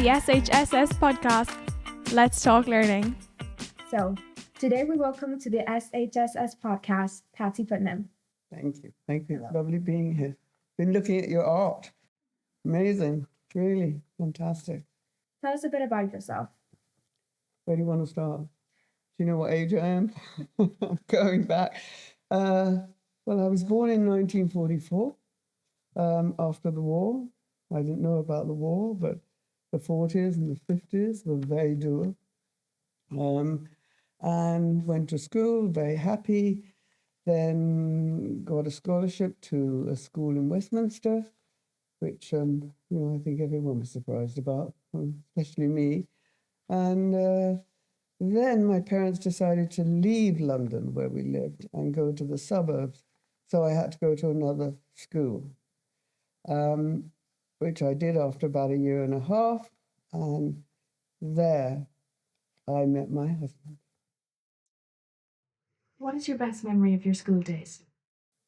the SHSS Podcast. Let's talk learning. So, today we welcome to the SHSS Podcast, Patsy Puttnam. Thank you. Thank you. It's lovely being here. Been looking at your art. Amazing. Really fantastic. Tell us a bit about yourself. Where do you want to start? Do you know what age I am? I'm going back. Well, I was born in 1944 after the war. I didn't know about the war, but the 40s and the 50s were very dour. And went to school, very happy. Then got a scholarship to a school in Westminster, which I think everyone was surprised about, especially me. And then my parents decided to leave London, where we lived, and go to the suburbs. So I had to go to another school, which I did after about a year and a half. And there I met my husband. What is your best memory of your school days?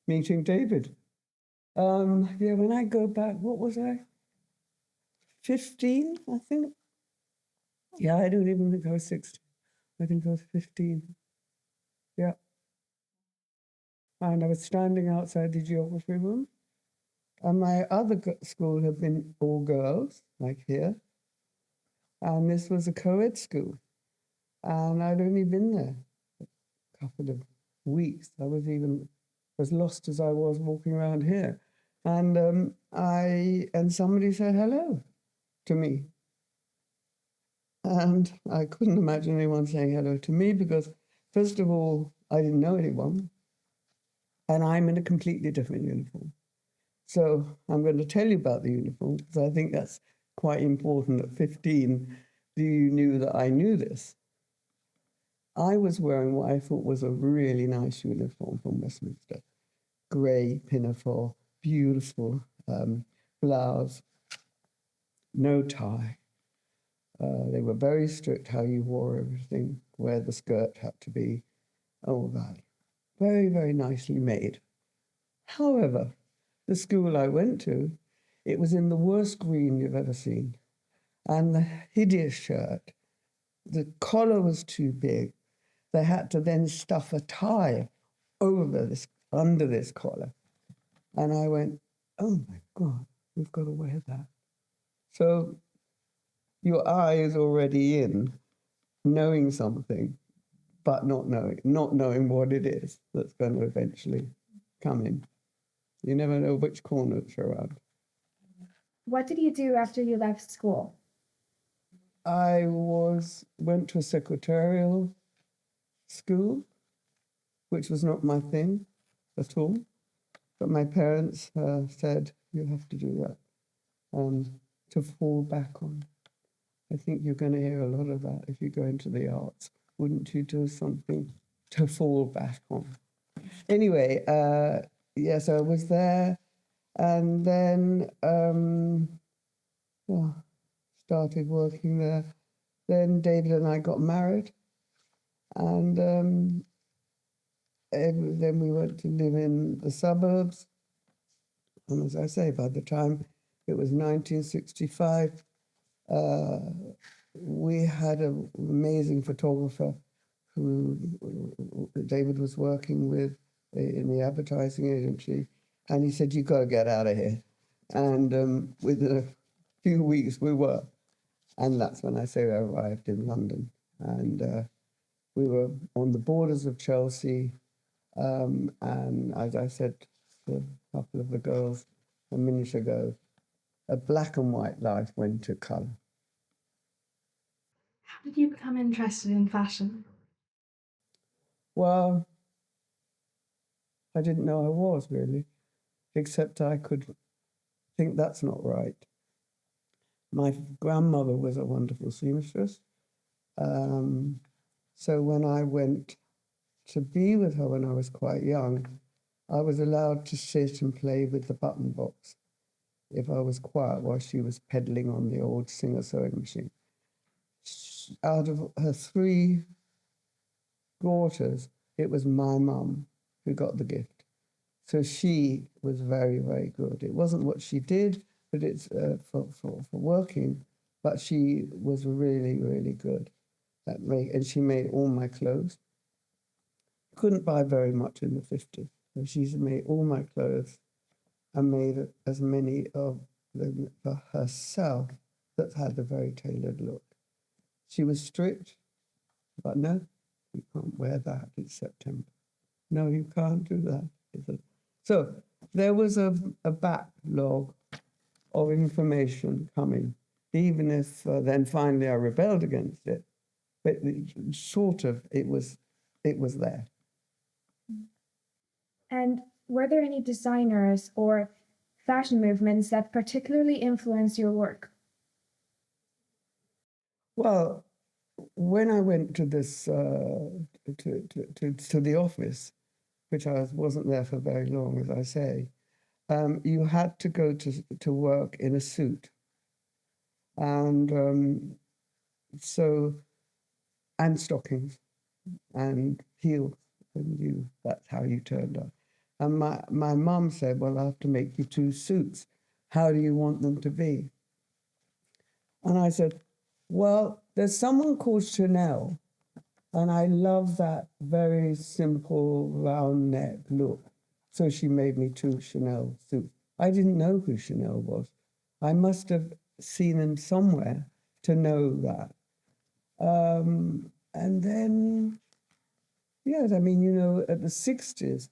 Meeting David. When I go back, what was I? 15, I think. Yeah, I don't even think I was 16. I think I was 15. Yeah. And I was standing outside the geography room. And my other school had been all girls, like here. And this was a co-ed school. And I'd only been there a couple of weeks. I was even as lost as I was walking around here. And somebody said hello to me. And I couldn't imagine anyone saying hello to me because, first of all, I didn't know anyone. And I'm in a completely different uniform. So I'm going to tell you about the uniform because I think that's quite important. At 15, you knew that I knew this. I was wearing what I thought was a really nice uniform from Westminster. Grey pinafore, beautiful blouse, no tie. They were very strict how you wore everything, where the skirt had to be, all that. Very, very nicely made. However, the school I went to, it was in the worst green you've ever seen. And the hideous shirt, the collar was too big. They had to then stuff a tie under this collar. And I went, oh my God, we've got to wear that. So your eye is already in knowing something, but not knowing what it is that's going to eventually come in. You never know which corner it's around. What did you do after you left school? I went to a secretarial school, which was not my thing at all. But my parents said, you have to do that to fall back on. I think you're going to hear a lot of that if you go into the arts. Wouldn't you do something to fall back on? Anyway, so I was there and then started working there. Then David and I got married. And then we went to live in the suburbs. And as I say, by the time it was 1965, we had an amazing photographer who David was working with in the advertising agency. And he said, you've got to get out of here. And within a few weeks, we were. And that's when I say I arrived in London. And we were on the borders of Chelsea, and as I said to a couple of the girls a minute ago, a black and white life went to colour. How did you become interested in fashion? Well, I didn't know I was, really, except I could think that's not right. My grandmother was a wonderful seamstress. So when I went to be with her when I was quite young, I was allowed to sit and play with the button box if I was quiet while she was pedaling on the old Singer sewing machine. Out of her 3 daughters, it was my mum who got the gift. So she was very, very good. It wasn't what she did, but it's for working. but she was really, really good at and she made all my clothes. Couldn't buy very much in the 50s. So she's made all my clothes and made as many of them for herself that had a very tailored look. She was strict, but no, you can't wear that, it's September. No, you can't do that. So there was a backlog of information coming, even if then finally I rebelled against it. But it was there. And were there any designers or fashion movements that particularly influenced your work? Well, when I went to this to the office, which I wasn't there for very long, as I say, you had to go to work in a suit, and and stockings and heels, and that's how you turned up. And my mum said, "Well, I'll have to make you 2 suits. How do you want them to be?" And I said, "Well, there's someone called Chanel, and I love that very simple round neck look." So she made me 2 Chanel suits. I didn't know who Chanel was. I must have seen him somewhere to know that. And then, yes, I mean, at the 60s,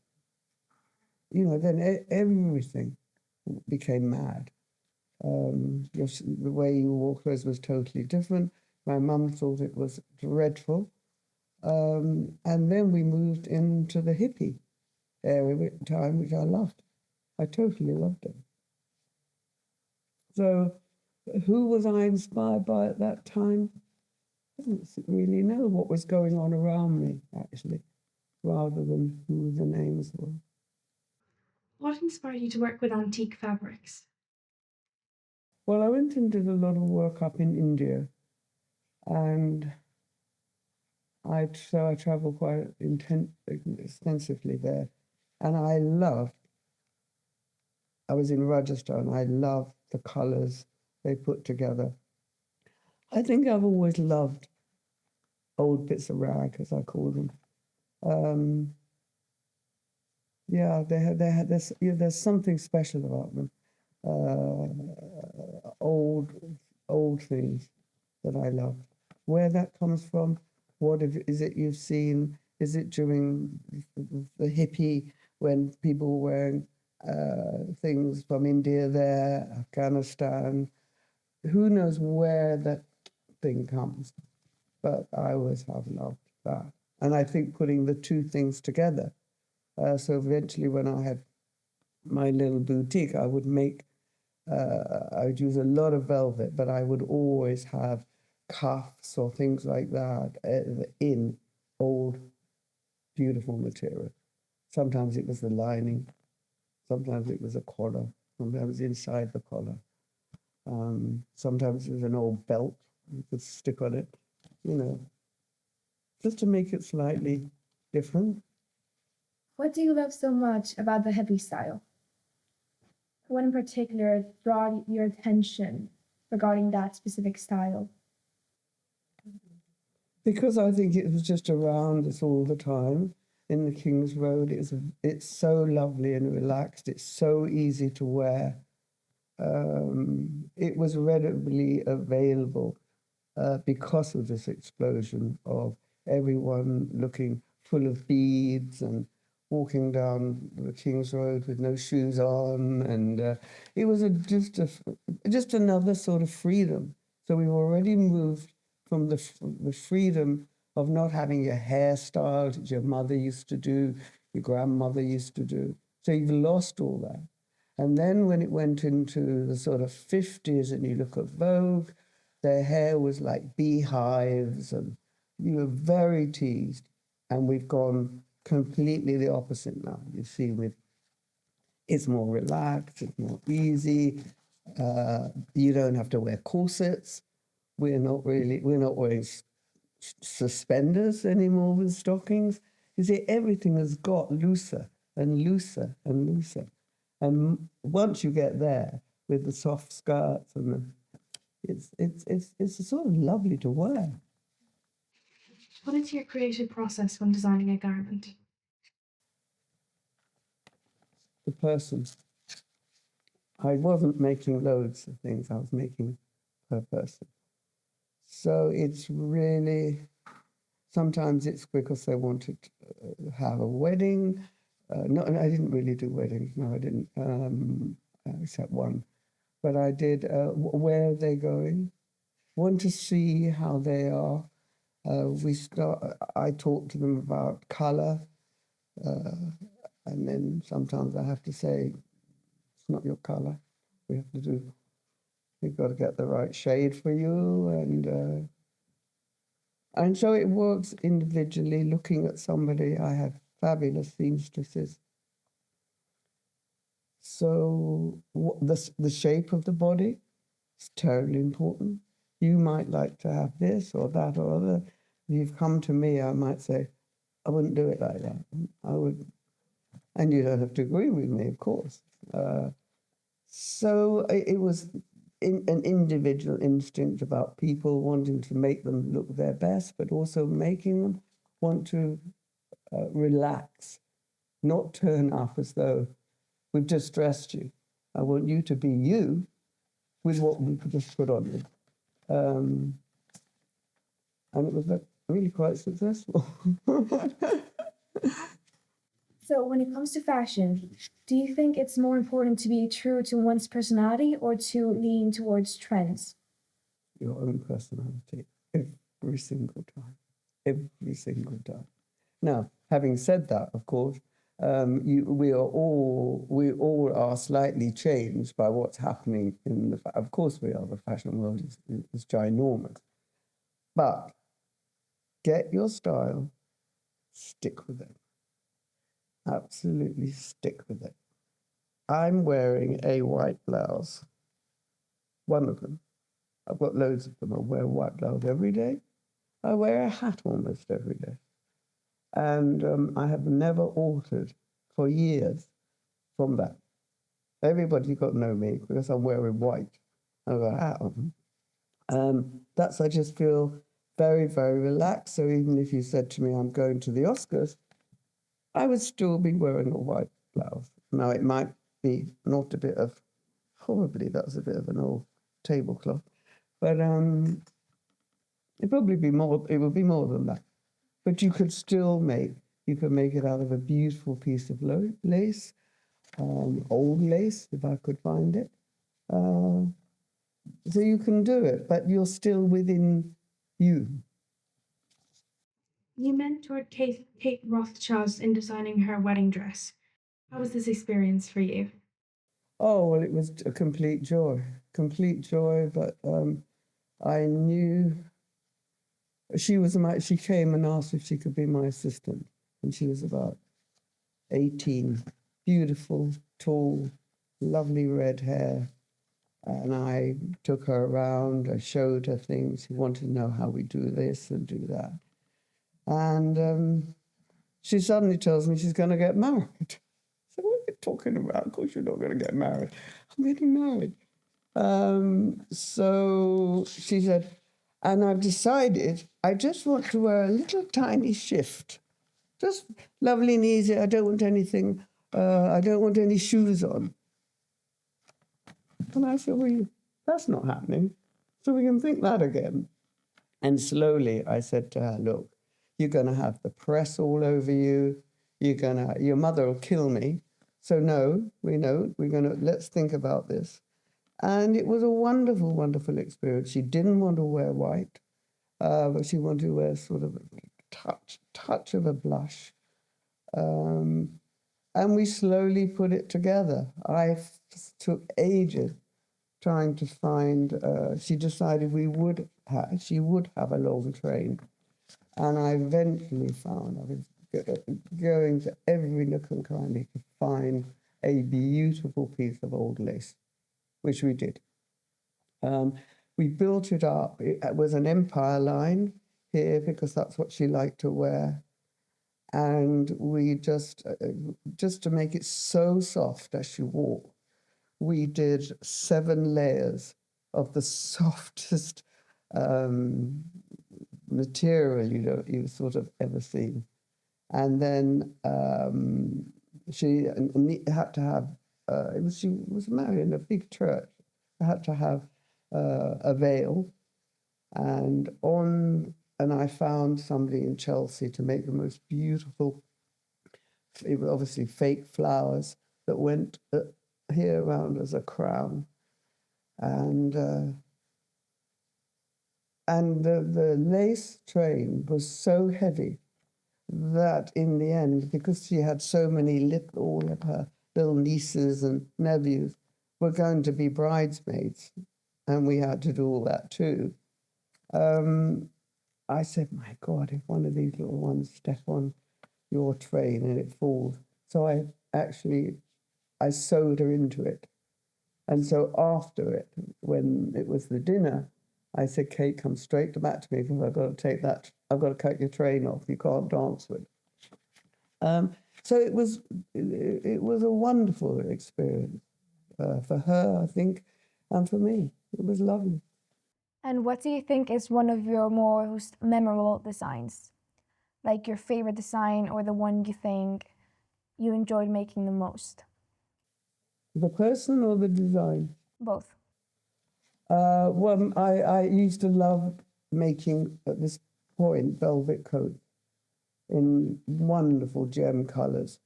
then everything became mad. The way you wore clothes was totally different. My mum thought it was dreadful. And then we moved into the hippie area time, which I loved. I totally loved it. So who was I inspired by at that time? I didn't really know what was going on around me, actually, rather than who the names were. What inspired you to work with antique fabrics? Well, I went and did a lot of work up in India, and I traveled quite extensively there, and I was in Rajasthan, I loved the colours they put together. I think I've always loved old bits of rag, as I call them. There's something special about them. Old things that I love. Where that comes from, is it you've seen? Is it during the hippie when people were wearing things from India there, Afghanistan? Who knows where that thing comes? But I always have loved that. And I think putting the 2 things together. So eventually when I had my little boutique, I would use a lot of velvet, but I would always have cuffs or things like that in old, beautiful material. Sometimes it was the lining, sometimes it was a collar, sometimes inside the collar. Sometimes it was an old belt you could stick on it, just to make it slightly different. What do you love so much about the hippie style? What in particular draw your attention regarding that specific style? Because I think it was just around us all the time in the King's Road. It's so lovely and relaxed. It's so easy to wear. It was readily available because of this explosion of everyone looking full of beads and walking down the King's Road with no shoes on, and it was just another sort of freedom. So we've already moved from the freedom of not having your hair styled that your mother used to do, your grandmother used to do. So you've lost all that. And then when it went into the sort of 50s and you look at Vogue, their hair was like beehives and you were very teased. And we've gone completely the opposite now. You see, it's more relaxed, it's more easy. You don't have to wear corsets. We're not wearing suspenders anymore with stockings. You see, everything has got looser and looser and looser. And once you get there with the soft skirts and It's sort of lovely to wear. What is your creative process when designing a garment? The person. I wasn't making loads of things. I was making per person. So it's really, sometimes it's because they wanted to have a wedding. No, I didn't really do weddings. No, I didn't, except one. But I did, where are they going? Want to see how they are. I talk to them about colour. And then sometimes I have to say, it's not your colour. You've got to get the right shade for you. And so it works individually, looking at somebody. I have fabulous seamstresses. So the shape of the body is terribly important. You might like to have this or that or other. If you've come to me, I might say, I wouldn't do it like that. I would, and you don't have to agree with me, of course. So it was an individual instinct about people wanting to make them look their best, but also making them want to relax, not turn up as though we've just dressed you. I want you to be you with what we could just put on you. And it was really quite successful. So when it comes to fashion, do you think it's more important to be true to one's personality or to lean towards trends? Your own personality every single time. Every single time. Now, having said that, of course, we all are slightly changed by what's happening in the. Of course, we are. The fashion world is ginormous, but get your style, stick with it. Absolutely stick with it. I'm wearing a white blouse. One of them. I've got loads of them. I wear a white blouse every day. I wear a hat almost every day. And I have never altered for years from that. Everybody got to know me because I'm wearing white. I've got a hat on. I just feel very, very relaxed. So even if you said to me, I'm going to the Oscars, I would still be wearing a white blouse. Now, it might be not a bit of, probably that's a bit of an old tablecloth, but it would be more than that. But you could make it out of a beautiful piece of lace, old lace, if I could find it. So you can do it, but you're still within you. You mentored Kate Rothschild in designing her wedding dress. How was this experience for you? Oh, well, it was a complete joy, but I knew she came and asked if she could be my assistant, and she was about 18, beautiful, tall, lovely red hair. And I took her around, I showed her things. She wanted to know how we do this and do that. And she suddenly tells me she's going to get married. So what are you talking about? Of course you're not going to get married. I'm getting married. So she said, and I've decided I just want to wear a little tiny shift. Just lovely and easy. I don't want anything. I don't want any shoes on. And I said, well, that's not happening. So we can think that again. And slowly I said to her, look, you're going to have the press all over you. Your mother will kill me. So no, let's think about this. And it was a wonderful, wonderful experience. She didn't want to wear white, but she wanted to wear sort of a touch of a blush. And we slowly put it together. I took ages trying to find, she decided she would have a long train. And I eventually found, I was going to every nook and cranny to find a beautiful piece of old lace, which we did. We built it up. It was an empire line here because that's what she liked to wear. And we just to make it so soft as she wore, we did 7 layers of the softest material you sort of ever seen. And then she had to have, she was married in a big church. She had to have a veil. And I found somebody in Chelsea to make the most beautiful, it was obviously fake flowers that went here around as a crown. And the lace train was so heavy that in the end, because she had so many all of her little nieces and nephews were going to be bridesmaids, and we had to do all that too. I said, my God, if one of these little ones step on your train and it falls. So I sewed her into it. And so after it, when it was the dinner, I said, Kate, come straight back to me because I've got to cut your train off. You can't dance with. So it was a wonderful experience for her, I think, and for me. It was lovely. And what do you think is one of your most memorable designs? Like your favorite design or the one you think you enjoyed making the most? The person or the design? Both. Well, I used to love making, at this point, velvet coats in wonderful gem colours.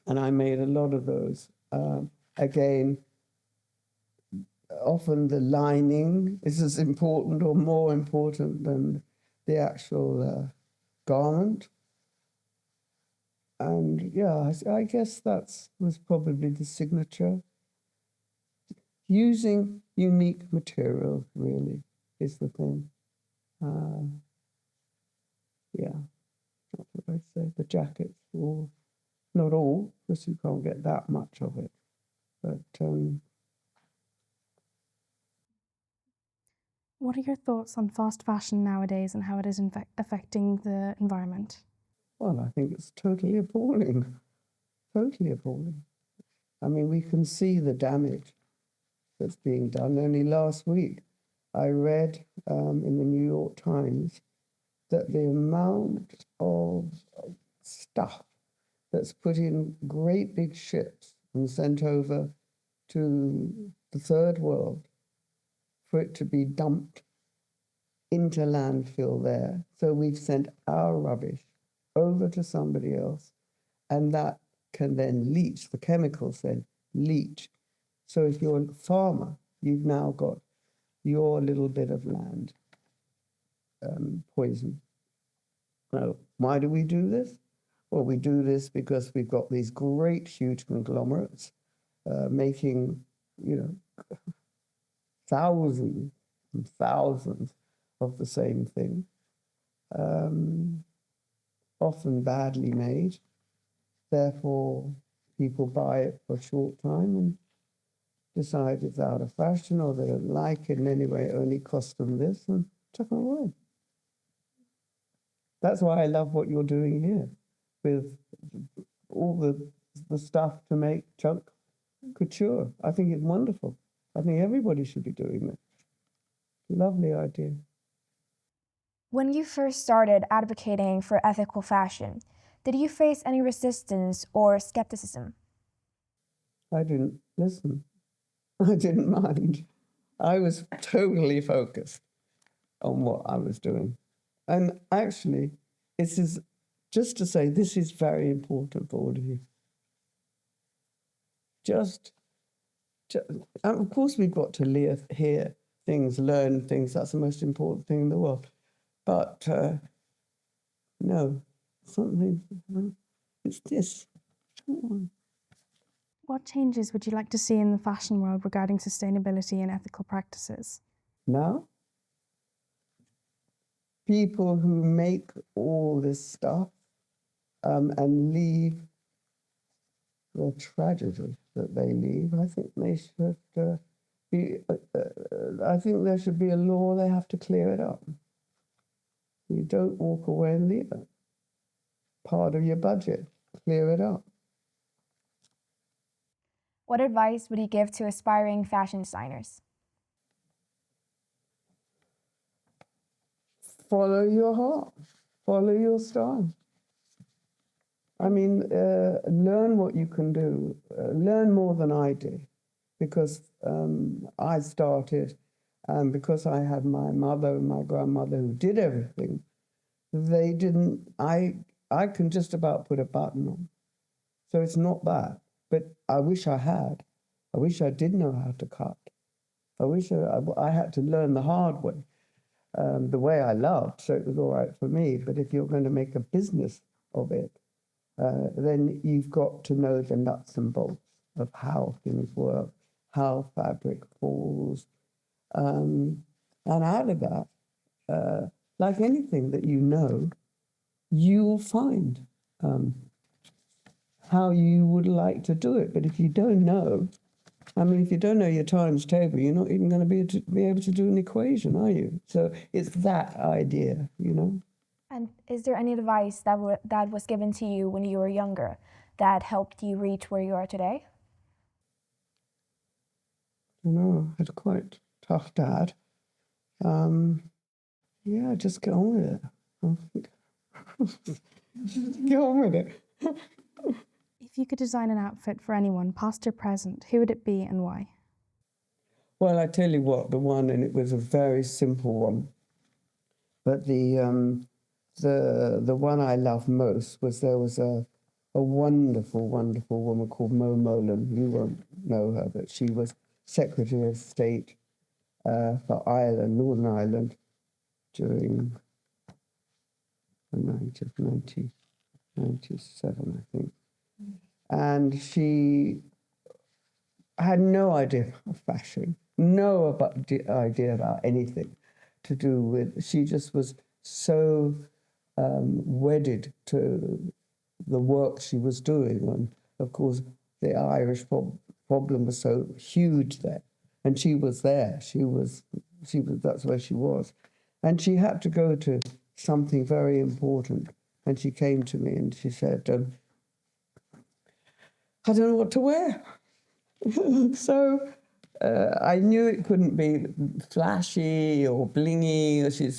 And I made a lot of those. Again, often the lining is as important or more important than the actual garment. And yeah, I guess that was probably the signature. Using unique material really is the thing. Yeah, that's what I say. The jackets, or not all, because you can't get that much of it. But What are your thoughts on fast fashion nowadays and how it is affecting the environment? well, I think it's totally appalling. Totally appalling. I mean, we can see the damage that's being done. Only last week, I read in the New York Times that the amount of stuff that's put in great big ships and sent over to the third world for it to be dumped into landfill there. So we've sent our rubbish over to somebody else, and that can then leach, the chemicals then leach. So if you're a farmer, you've now got your little bit of land poison. Now, why do we do this? Well, we do this because we've got these great, huge conglomerates making, thousands and thousands of the same thing, often badly made. Therefore, people buy it for a short time and decide it's out of fashion or they don't like it in any way, it only costs them this, and chuck it away. That's why I love what you're doing here with all the stuff to make junk couture. I think it's wonderful. I think everybody should be doing this. Lovely idea. When you first started advocating for ethical fashion, did you face any resistance or skepticism? I didn't listen. I didn't mind. I was totally focused on what I was doing. And actually, this is just to say this is very important for all of you. Just of course, we've got to hear things, learn things. That's the most important thing in the world. But no, something, it's this. What changes would you like to see in the fashion world regarding sustainability and ethical practices? Now, people who make all this stuff and leave the tragedy that they leave, I think they should I think there should be a law they have to clear it up. You don't walk away and leave it. Part of your budget, clear it up. What advice would you give to aspiring fashion designers? follow your heart, follow your style. I mean, learn what you can do. Learn more than I did, because I started, and because I had my mother and my grandmother who did everything, they didn't. I can just about put a button on, so it's not that. But I wish I had. I wish I did know how to cut. I wish I had to learn the hard way, the way I loved, so it was all right for me. But if you're going to make a business of it, then you've got to know the nuts and bolts of how things work, how fabric falls. And out of that, like anything that you know, you'll find how you would like to do it. But if you don't know, I mean, if you don't know your times table, you're not even going to be able to do an equation, are you? So it's that idea, you know. And is there any advice that was given to you when you were younger that helped you reach where you are today? I know, I had a quite tough dad. Yeah, just get on with it. Just get on with it. If you could design an outfit for anyone, past or present, who would it be and why? Well, I tell you what, the one, and it was a very simple one, but the one I love most was there was a wonderful, wonderful woman called Mo Molan. You won't know her, but she was Secretary of State for Ireland, Northern Ireland, during 1997, I think. And she had no idea of fashion, no idea about anything to do with. She just was so wedded to the work she was doing, and of course the Irish problem was so huge there, and she was there. She was. That's where she was, and she had to go to something very important. And she came to me and she said, I don't know what to wear. So I knew it couldn't be flashy or blingy, or she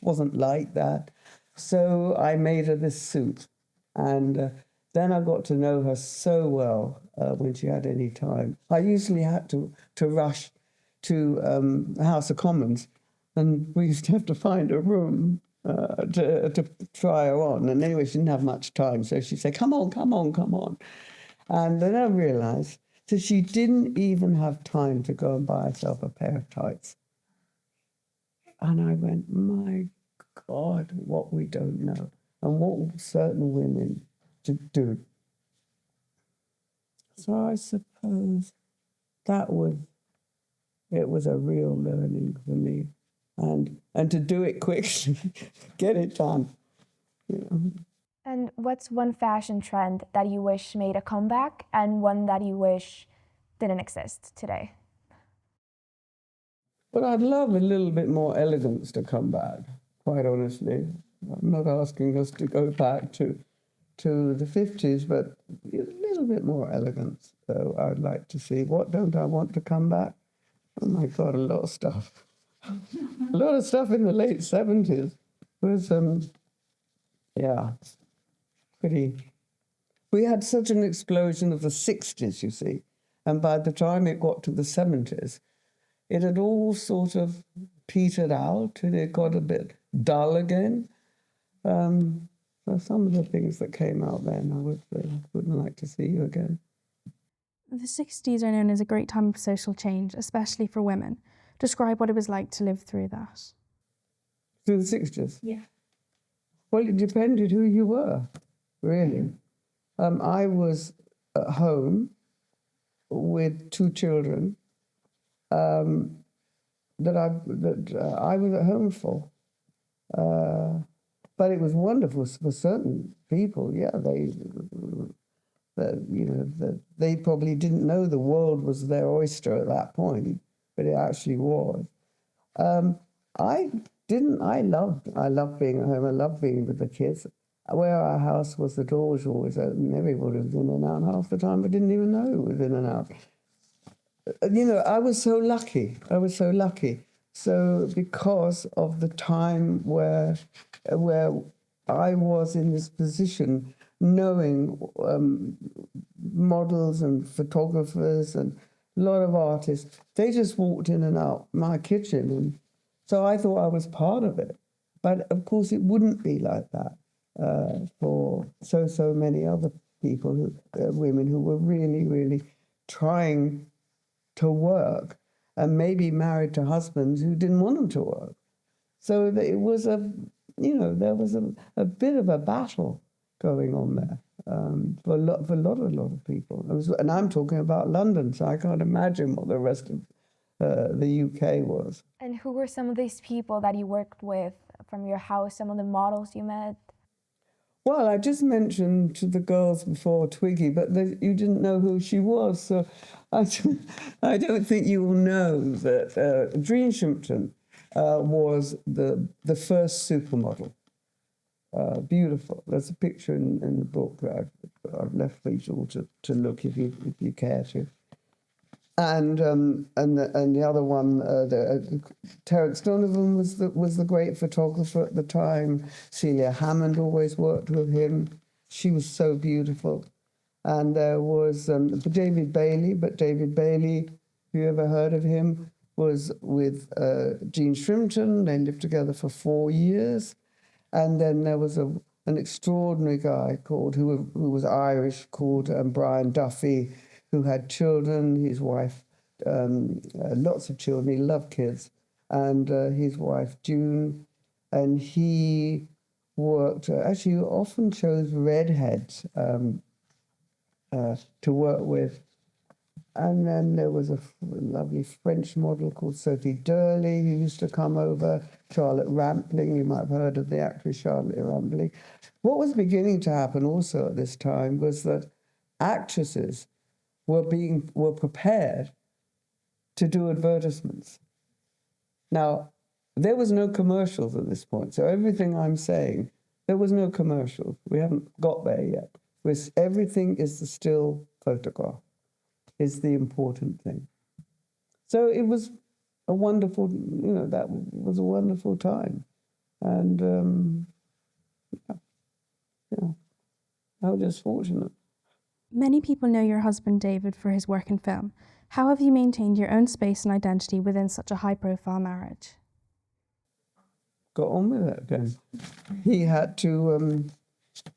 wasn't like that. So I made her this suit. And then I got to know her so well when she had any time. I usually had to rush to the House of Commons, and we used to have to find a room to try her on. And anyway, she didn't have much time, so she said, come on, come on, come on. And then I realised that she didn't even have time to go and buy herself a pair of tights. And I went, my God, what we don't know, and what certain women do. So I suppose it was a real learning for me. And to do it quickly, get it done. You know. And what's one fashion trend that you wish made a comeback and one that you wish didn't exist today? But I'd love a little bit more elegance to come back, quite honestly. I'm not asking us to go back to the 50s, but a little bit more elegance, though, I'd like to see. What don't I want to come back? Oh, my God, a lot of stuff. A lot of stuff in the late 70s was, pretty. We had such an explosion of the 60s, you see, and by the time it got to the 70s, it had all sort of petered out and it got a bit dull again. So some of the things that came out then, I wouldn't like to see you again. The 60s are known as a great time of social change, especially for women. Describe what it was like to live through that. Through the 60s? Yeah. Well, it depended who you were, really. I was at home with 2 children that I was at home for. But it was wonderful for certain people. Yeah, they probably didn't know the world was their oyster at that point, but it actually was. I loved being at home. I loved being with the kids. Where our house was, the door was always open. Everybody was in and out half the time. I didn't even know who was in and out. I was so lucky. So because of the time where I was in this position, knowing models and photographers and a lot of artists, they just walked in and out my kitchen. And so I thought I was part of it. But of course, it wouldn't be like that for so many other people, women who were really, really trying to work and maybe married to husbands who didn't want them to work. So it was there was a bit of a battle going on there for a lot of people. And I'm talking about London, so I can't imagine what the rest of the UK was. And who were some of these people that you worked with from your house, some of the models you met? Well, I just mentioned to the girls before Twiggy, but you didn't know who she was, so I don't think you will know that Jean Shimpton was the first supermodel. Beautiful. There's a picture in the book that I've left for you all to look if you care to. And the other one, Terence Donovan was the great photographer at the time. Celia Hammond always worked with him. She was so beautiful. And there was David Bailey, but David Bailey, if you ever heard of him, was with Jean Shrimpton. They lived together for 4 years. And then there was an extraordinary guy who was Irish called Brian Duffy, who had children, his wife, lots of children, he loved kids, and his wife, June, and he worked, actually often chose redheads to work with. And then there was a lovely French model called Sophie Durley who used to come over, Charlotte Rampling, you might have heard of the actress Charlotte Rampling. What was beginning to happen also at this time was that actresses were prepared to do advertisements. Now, there was no commercials at this point, so everything I'm saying, there was no commercials. We haven't got there yet. Everything is the still photograph, is the important thing. So it was a wonderful, that was a wonderful time. And, I was just fortunate. Many people know your husband, David, for his work in film. How have you maintained your own space and identity within such a high-profile marriage? Got on with it again. He had to...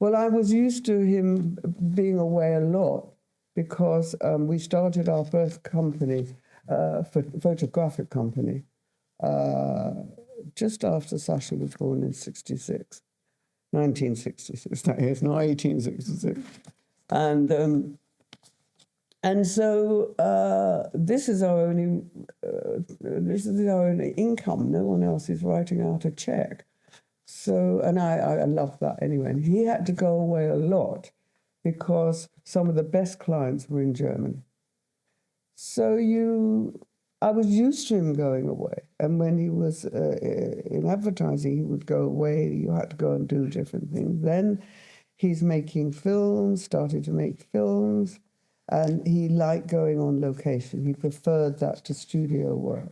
I was used to him being away a lot because we started our first company, photographic company, just after Sasha was born in 1966, that is, not 1866. And so this is our only income. No one else is writing out a check. So, and I love that anyway. And he had to go away a lot because some of the best clients were in Germany. So I was used to him going away. And when he was in advertising, he would go away. You had to go and do different things. Then he's making films, started to make films, and he liked going on location. He preferred that to studio work.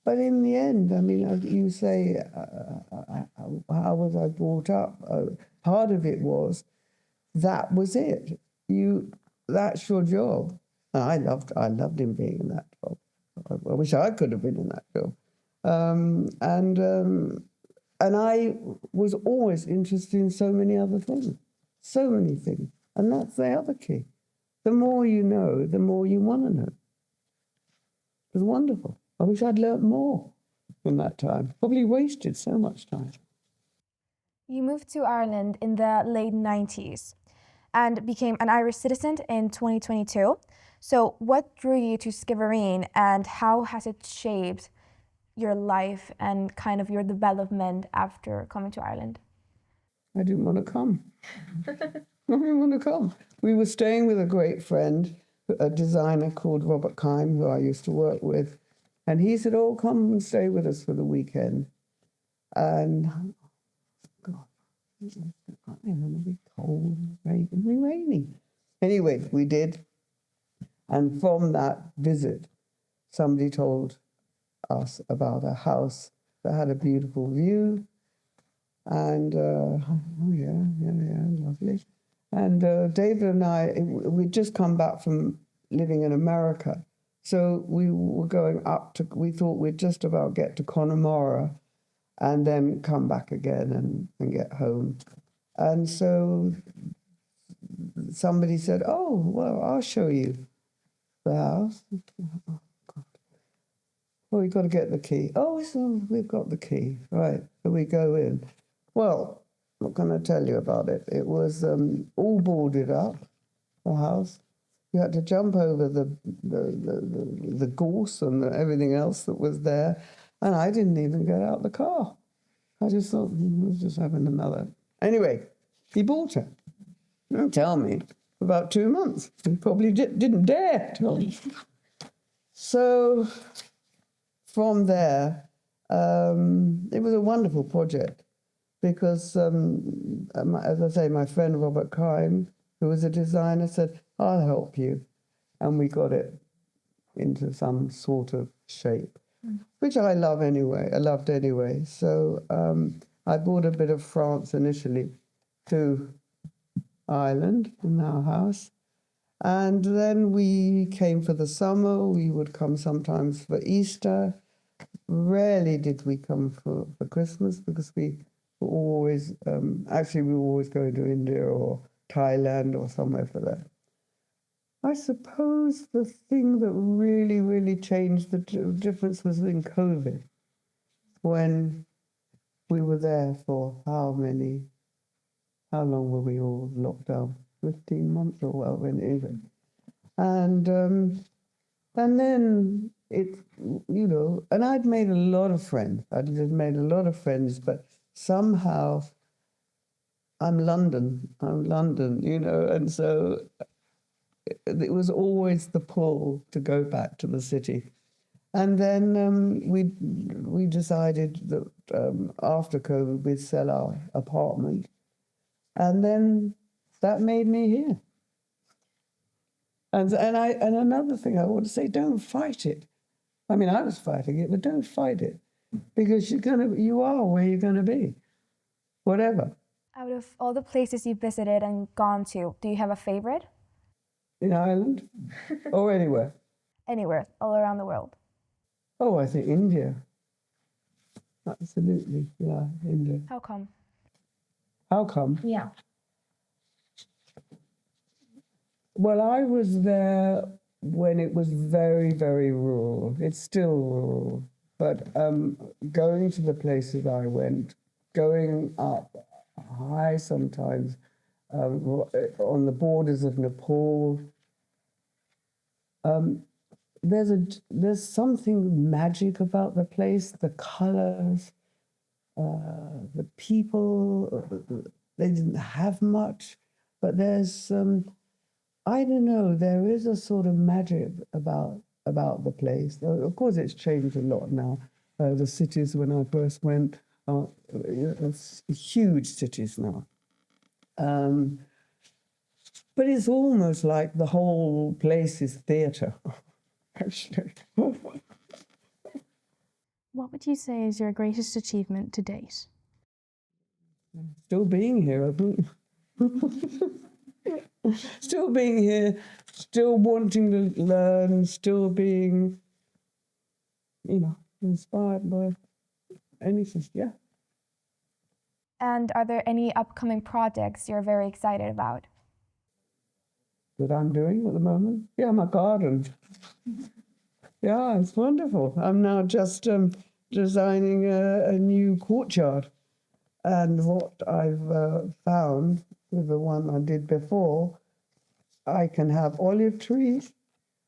But in the end, I mean, you say, how was I brought up? Part of it was, that was it. That's your job. I loved him being in that job. I wish I could have been in that job. And I was always interested in so many other things, so many things. And that's the other key. The more you know, the more you want to know. It was wonderful. I wish I'd learnt more from that time. Probably wasted so much time. You moved to Ireland in the late 90s and became an Irish citizen in 2022. So what drew you to Skibbereen, and how has it shaped your life and kind of your development after coming to Ireland? I didn't want to come. I didn't want to come. We were staying with a great friend, a designer called Robert Kime, who I used to work with. And he said, oh, come and stay with us for the weekend. And, God, it's going to be cold, rainy. Anyway, we did. And from that visit, somebody told us about a house that had a beautiful view. And, lovely. And David and I, we'd just come back from living in America. So we were going we thought we'd just about get to Connemara and then come back again and get home. And so somebody said, oh, well, I'll show you the house. Oh, God. Well, we've got to get the key. Oh, so we've got the key. Right, so we go in. Well, what can I tell you about it? It was all boarded up, the house. You had to jump over the gorse and everything else that was there. And I didn't even get out the car. I just thought, we'll just having another. Anyway, he bought it. Don't tell me. For about 2 months. He probably didn't dare tell me. So from there, it was a wonderful project because, as I say, my friend Robert Kine, who was a designer, said, I'll help you. And we got it into some sort of shape, which I love anyway. I loved anyway. So I brought a bit of France initially to Ireland in our house. And then we came for the summer. We would come sometimes for Easter. Rarely did we come for Christmas because we were always, we were always going to India or Thailand or somewhere for that. I suppose the thing that really, really changed the difference was in COVID, when we were there for how long were we all locked down? 15 months or well, when even. And then it, and I'd made a lot of friends. But somehow I'm London, and so it was always the pull to go back to the city. And then we decided that after COVID we'd sell our apartment, and then that made me here. And another thing I want to say: don't fight it. I mean, I was fighting it, but don't fight it, because you are where you're gonna be, whatever. Out of all the places you've visited and gone to, do you have a favorite? In Ireland or anywhere? Anywhere, all around the world. Oh, I think India. Absolutely, yeah, India. How come? How come? Yeah. Well, I was there when it was very, very rural. It's still rural. But going to the places I went, going up high sometimes, on the borders of Nepal, there's something magic about the place, the colours, the people. They didn't have much, but there's I don't know, there is a sort of magic about the place. Of course, it's changed a lot now. The cities, when I first went, are huge cities now. But it's almost like the whole place is theatre, actually. What would you say is your greatest achievement to date? Still being here, I think. Still being here, still wanting to learn, still being, inspired by anything, yeah. And are there any upcoming projects you're very excited about? That I'm doing at the moment? Yeah, my garden. Yeah, it's wonderful. I'm now just designing a new courtyard. And what I've found with the one I did before, I can have olive trees,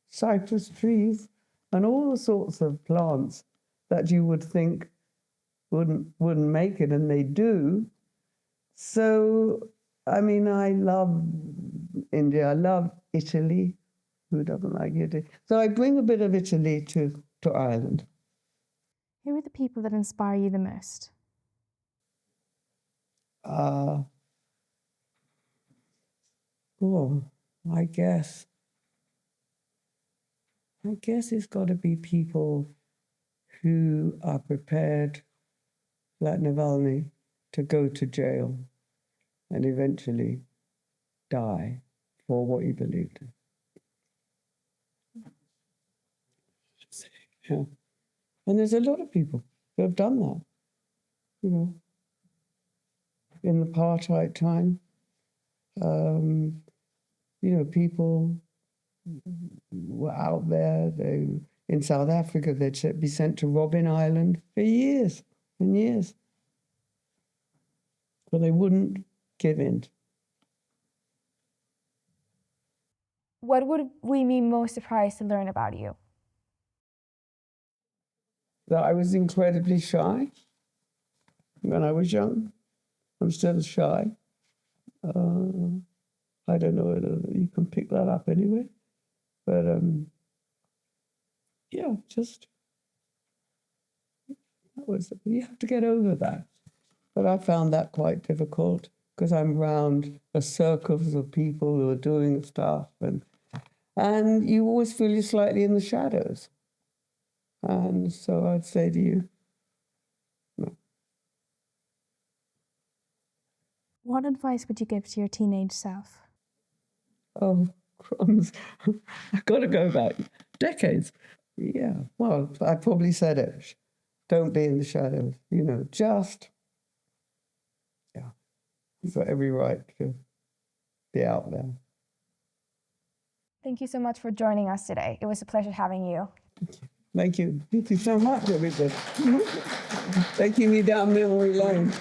cypress trees, and all sorts of plants that you would think wouldn't make it, and they do. So, I mean, I love India. I love Italy. Who doesn't like Italy? So I bring a bit of Italy to Ireland. Who are the people that inspire you the most? I guess it's got to be people who are prepared, like Navalny, to go to jail and eventually die for what he believed in. Yeah. And there's a lot of people who have done that, you know. In the apartheid time, you know, people were out there. In South Africa, they'd be sent to Robben Island for years and years. But they wouldn't give in. What would we be most surprised to learn about you? That I was incredibly shy when I was young. I'm still shy. I don't know whether you can pick that up anyway. But yeah, just you have to get over that. But I found that quite difficult because I'm around a circles of people who are doing stuff, and you always feel you're slightly in the shadows. And so I'd say to you, no. What advice would you give to your teenage self? Oh, crumbs. I've got to go back decades. Yeah, well, I probably said it. Don't be in the shadows, you know, just, yeah, you've got every right to be out there. Thank you so much for joining us today. It was a pleasure having you. Thank you. Thank you so much, everybody. Taking me down memory lane.